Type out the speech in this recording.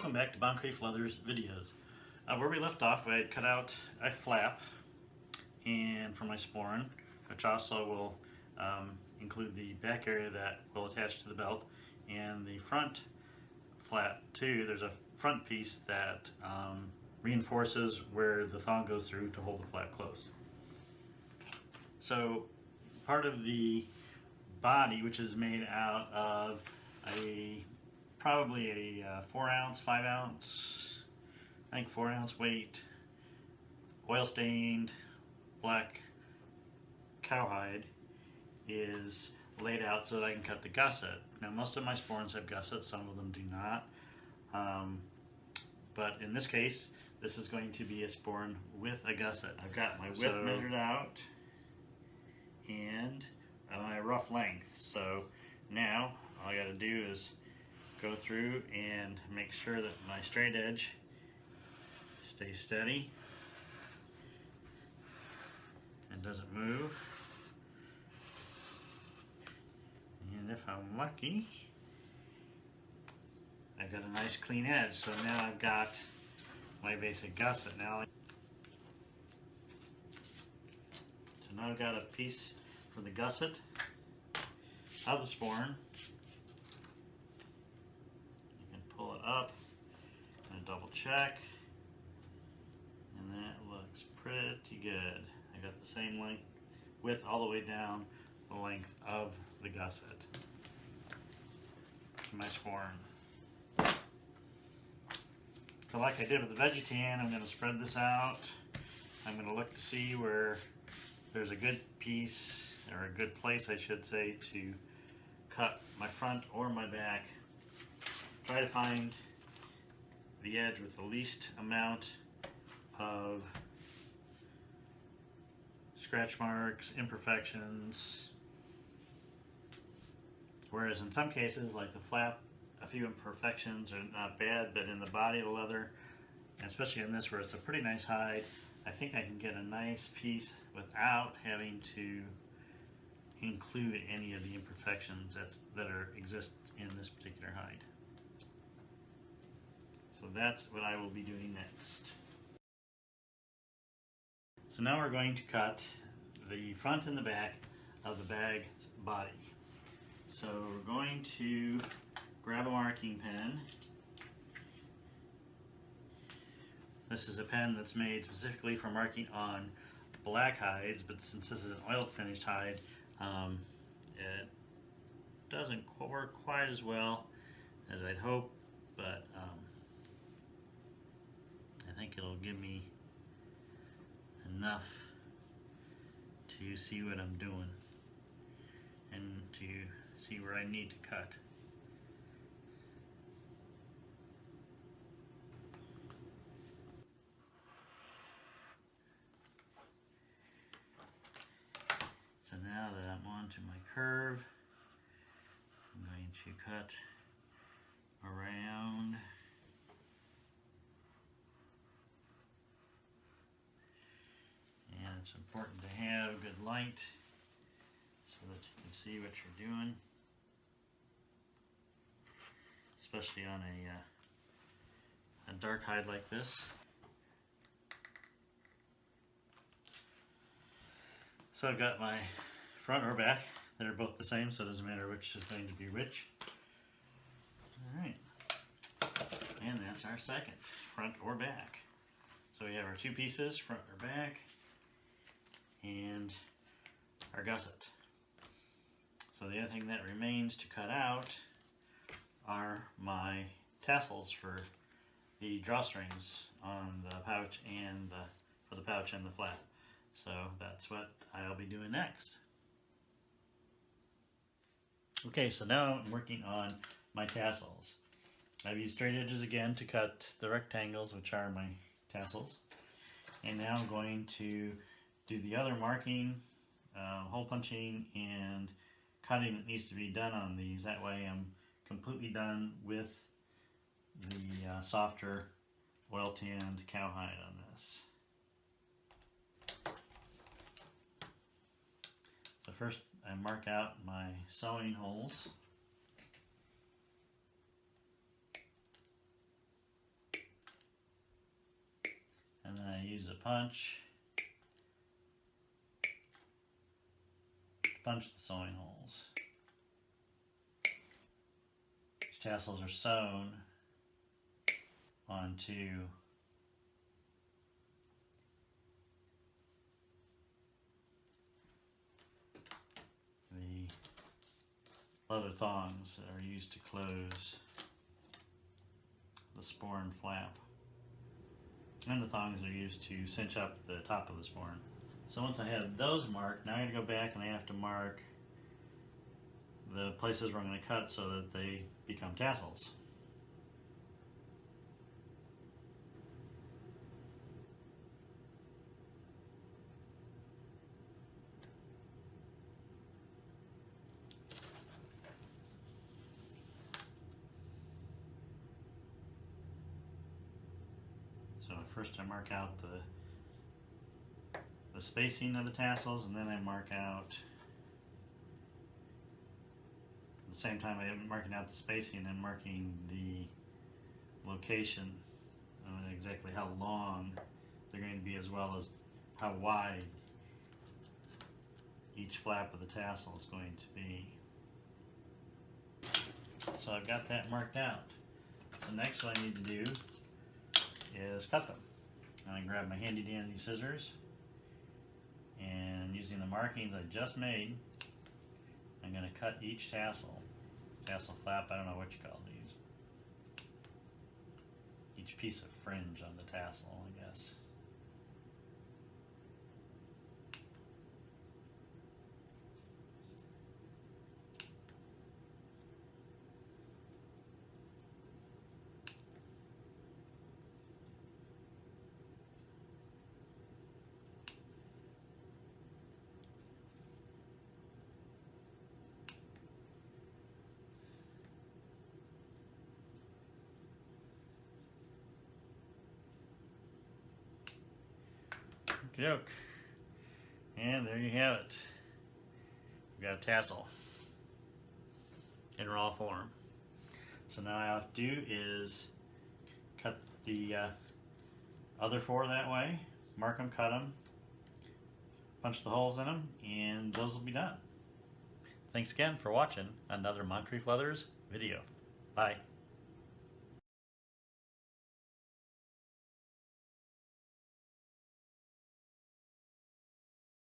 Welcome back to Bound Creek Leather's videos. Where we left off, I had cut out a flap and for my Sporran, which also will include the back area that will attach to the belt, and the front flap too. There's a front piece that reinforces where the thong goes through to hold the flap closed. So part of the body, which is made out of probably a 4 ounce, 5 ounce, I think 4 ounce weight, oil stained black cowhide, is laid out so that I can cut the gusset. Now most of my Sporrans have gussets, some of them do not. But in this case, this is going to be a Sporran with a gusset. I've got my width measured out and my rough length. So now all I got to do is go through and make sure that my straight edge stays steady and doesn't move. And if I'm lucky, I've got a nice clean edge. So now I've got my basic gusset. So now I've got a piece for the gusset of the Sporran. You can pull it up and double check, and that looks pretty good. I got the same length, width all the way down the length of the gusset. My Sporran. So like I did with the veggie tan, I'm going to spread this out. I'm going to look to see where there's a good piece, or a good place I should say, to cut my front or my back. Try to find the edge with the least amount of scratch marks, imperfections. Whereas in some cases, like the flap, a few imperfections are not bad, but in the body of the leather, and especially in this where it's a pretty nice hide, I think I can get a nice piece without having to include any of the imperfections that exist in this particular hide. So that's what I will be doing next. So now we're going to cut the front and the back of the bag's body. So we're going to grab a marking pen. This is a pen that's made specifically for marking on black hides, but since this is an oil finished hide, it doesn't work quite as well as I'd hope, but I think it'll give me enough to see what I'm doing and to see where I need to cut. So now that I'm onto my curve, I'm going to cut around. And it's important to have good light so that you can see what you're doing, especially on a dark hide like this. So I've got my front or back. They're both the same, so it doesn't matter which is going to be which. Alright, and that's our second, front or back. So we have our two pieces, front or back, and our gusset. So the other thing that remains to cut out are my tassels for the drawstrings on the pouch and for the pouch and the flap. So that's what I'll be doing next. Okay, so now I'm working on my tassels. I've used straight edges again to cut the rectangles, which are my tassels. And now I'm going to do the other marking, hole punching, and cutting that needs to be done on these. That way I'm completely done with the softer oil tanned cowhide on this. So first I mark out my sewing holes. And then I use a punch to punch the sewing holes. These tassels are sewn onto the leather thongs that are used to close the sporran flap. And the thongs are used to cinch up the top of the sporran. So once I have those marked, now I'm going to go back and I have to mark the places where I'm going to cut so that they become tassels. So first I mark out the spacing of the tassels, and then I mark out, at the same time I'm marking out the spacing and marking the location, exactly how long they're going to be, as well as how wide each flap of the tassel is going to be. So I've got that marked out. So next what I need to do is cut them. I'm going to grab my handy dandy scissors, and using the markings I just made, I'm going to cut each tassel flap, I don't know what you call these, each piece of fringe on the tassel, I guess. Joke. And there you have it. We've got a tassel in raw form. So now all I have to do is cut the other four that way, mark them, cut them, punch the holes in them, and those will be done. Thanks again for watching another Moncrief Leathers video. Bye.